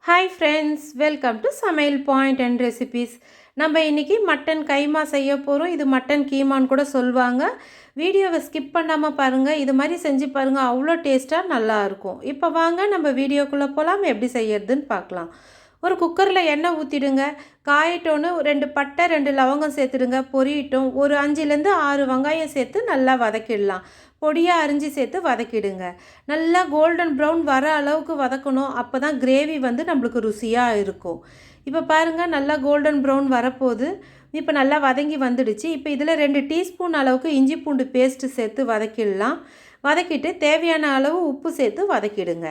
Hi friends, welcome to சமையல் point and recipes. நம்ம இன்றைக்கி மட்டன் கைமா செய்ய போகிறோம். இது மட்டன் கீமான்னு கூட சொல்லுவாங்க. வீடியோவை ஸ்கிப் பண்ணாமல் பாருங்கள். இது மாதிரி செஞ்சு பாருங்கள், அவ்வளோ டேஸ்ட்டாக நல்லாயிருக்கும். இப்போ வாங்க நம்ம வீடியோக்குள்ளே போகலாம். எப்படி செய்யறதுன்னு பார்க்கலாம். ஒரு குக்கரில் எண்ணெய் ஊற்றிடுங்க. காயிட்டோன்னு 2 பட்டை 2 லவங்கம் சேர்த்துடுங்க. பொரியிட்டோம். ஒரு 5லேருந்து 6 வெங்காயம் சேர்த்து நல்லா வதக்கிடலாம். பொடியாக அரிஞ்சு சேர்த்து வதக்கிடுங்க. நல்லா கோல்டன் ப்ரௌன் வர அளவுக்கு வதக்கணும். அப்போ தான் கிரேவி வந்து நம்மளுக்கு ருசியாக இருக்கும். இப்போ பாருங்கள், நல்லா கோல்டன் ப்ரௌன் வரப்போகுது. இப்போ நல்லா வதங்கி வந்துடுச்சு. இப்போ இதில் 2 டீஸ்பூன் அளவுக்கு இஞ்சி பூண்டு பேஸ்ட்டு சேர்த்து வதக்கிடலாம். வதக்கிட்டு தேவையான அளவு உப்பு சேர்த்து வதக்கிடுங்க.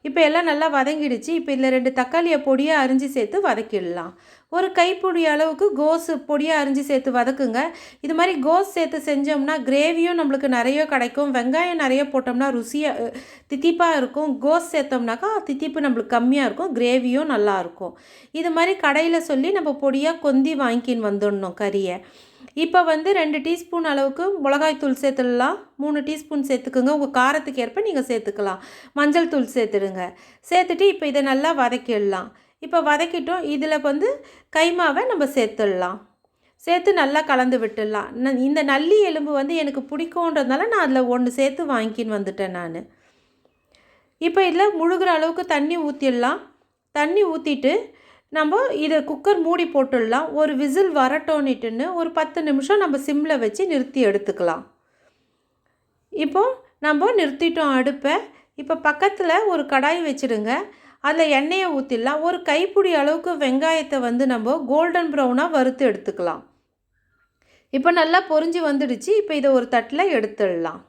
இப்போ எல்லாம் நல்லா வதங்கிடுச்சு. இப்போ இதில் 2 தக்காளியை பொடியாக அரிஞ்சு சேர்த்து வதக்கிடலாம். ஒரு கைப்பிடி அளவுக்கு கோஸ் பொடியாக அரிஞ்சு சேர்த்து வதக்குங்க. இது மாதிரி கோஸ் சேர்த்து செஞ்சோம்னா கிரேவியும் நம்மளுக்கு நிறைய கிடைக்கும். வெங்காயம் நிறைய போட்டோம்னா ருசியாக தித்திப்பாக இருக்கும். கோஸ் சேர்த்தோம்னாக்கா தித்திப்பு நம்மளுக்கு கம்மியாக இருக்கும், கிரேவியும் நல்லாயிருக்கும். இது மாதிரி கடையில் சொல்லி நம்ம பொடியாக கொந்தி வாங்கிக்கின்னு வந்துடணும் கறியை. இப்போ வந்து 2 டீஸ்பூன் அளவுக்கு மிளகாய்த்தூள் சேர்த்துடலாம். 3 டீஸ்பூன் சேர்த்துக்குங்க. உங்கள் காரத்துக்கு ஏற்ப நீங்கள் சேர்த்துக்கலாம். மஞ்சள் தூள் சேர்த்துடுங்க. சேர்த்துட்டு இப்போ இதை நல்லா வதக்கிடலாம். இப்போ வதக்கிட்டோம். இதில் வந்து கைமாவை நம்ம சேர்த்துடலாம். சேர்த்து நல்லா கலந்து விட்டுடலாம். இந்த நல்லி எலும்பு வந்து எனக்கு பிடிக்குன்றதுனால நான் அதில் 1 சேர்த்து வாங்கிக்கின்னு வந்துட்டேன் நான். இப்போ இதில் முழுகிற அளவுக்கு தண்ணி ஊற்றிடலாம். தண்ணி ஊற்றிட்டு நம்ம இதை குக்கர் மூடி போட்டுடலாம். ஒரு விசில் வரட்டோன்னிட்டுன்னு ஒரு 10 நிமிஷம் நம்ம சிம்மில் வச்சு நிறுத்தி எடுத்துக்கலாம். இப்போது நம்ம நிறுத்திட்டோம் அடுப்பை. இப்போ பக்கத்தில் ஒரு கடாய் வச்சுடுங்க. அதில் எண்ணெயை ஊற்றிடலாம். ஒரு கைப்பிடி அளவுக்கு வெங்காயத்தை வந்து நம்ம கோல்டன் ப்ரௌனாக வறுத்து எடுத்துக்கலாம். இப்போ நல்லா பொரிஞ்சு வந்துடுச்சு. இப்போ இதை ஒரு தட்டில் எடுத்துடலாம்.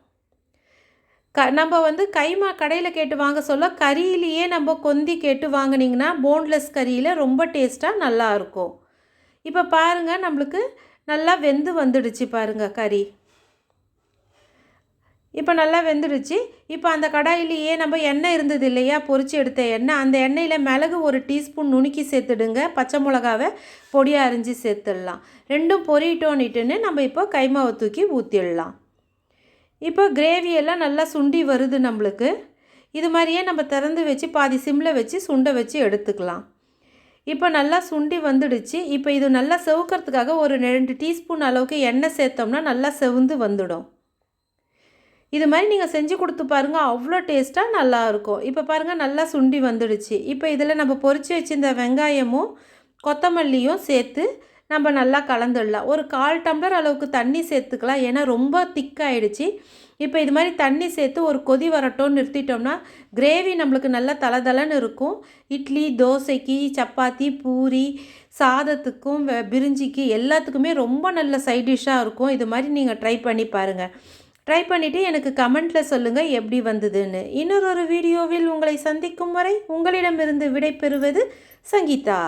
நம்ம வந்து கைமா கடையில் கேட்டு வாங்க சொல்ல கறியிலேயே நம்ம கொந்தி கேட்டு வாங்கினீங்கன்னா போன்லெஸ் கறியில் ரொம்ப டேஸ்ட்டாக நல்லாயிருக்கும். இப்போ பாருங்கள், நம்மளுக்கு நல்லா வெந்து வந்துடுச்சு பாருங்கள் கறி. இப்போ நல்லா வெந்துடுச்சு. இப்போ அந்த கடாயிலேயே நம்ம எண்ணெய் இருந்தது இல்லையா, பொரிச்சு எடுத்த எண்ணெய், அந்த எண்ணெயில் மிளகு 1 டீஸ்பூன் நுணுக்கி சேர்த்துடுங்க. பச்சை மிளகாவை பொடியாக அரிஞ்சு சேர்த்துடலாம். ரெண்டும் பொரியிட்டோன்னிட்டுன்னு நம்ம இப்போ கைமாவை தூக்கி ஊற்றிடலாம். இப்போ கிரேவியெல்லாம் நல்லா சுண்டி வருது நம்மளுக்கு. இது மாதிரியே நம்ம திறந்து வச்சு பாதி சிம்மில் வச்சு சுண்ட வச்சு எடுத்துக்கலாம். இப்போ நல்லா சுண்டி வந்துடுச்சு. இப்போ இது நல்லா செவுக்கிறதுக்காக ஒரு 2 டீஸ்பூன் அளவுக்கு எண்ணெய் சேர்த்தோம்னா நல்லா செவுந்து வந்துடும். இது மாதிரி நீங்கள் செஞ்சு கொடுத்து பாருங்கள், அவ்வளோ டேஸ்ட்டாக நல்லாயிருக்கும். இப்போ பாருங்கள், நல்லா சுண்டி வந்துடுச்சு. இப்போ இதில் நம்ம பொரித்து வச்சுருந்த வெங்காயமும் கொத்தமல்லியும் சேர்த்து நம்ம நல்லா கலந்துடலாம். ஒரு 1/4 டம்ளர் அளவுக்கு தண்ணி சேர்த்துக்கலாம், ஏன்னா ரொம்ப திக்காயிடுச்சு. இப்போ இது மாதிரி தண்ணி சேர்த்து ஒரு கொதி வரட்டோன்னு நிறுத்திட்டோம்னா கிரேவி நம்மளுக்கு நல்லா தளதளன்னு இருக்கும். இட்லி, தோசைக்கு, சப்பாத்தி, பூரி, சாதத்துக்கும் பிரிஞ்சிக்கு எல்லாத்துக்குமே ரொம்ப நல்ல சைட் டிஷ்ஷாக இருக்கும். இது மாதிரி நீங்கள் ட்ரை பண்ணி பாருங்கள். ட்ரை பண்ணிவிட்டு எனக்கு கமெண்ட்டில் சொல்லுங்கள் எப்படி வந்ததுன்னு. இன்னொரு வீடியோவில் உங்களை சந்திக்கும் வரை உங்களிடமிருந்து விடை பெறுவது சங்கீதா.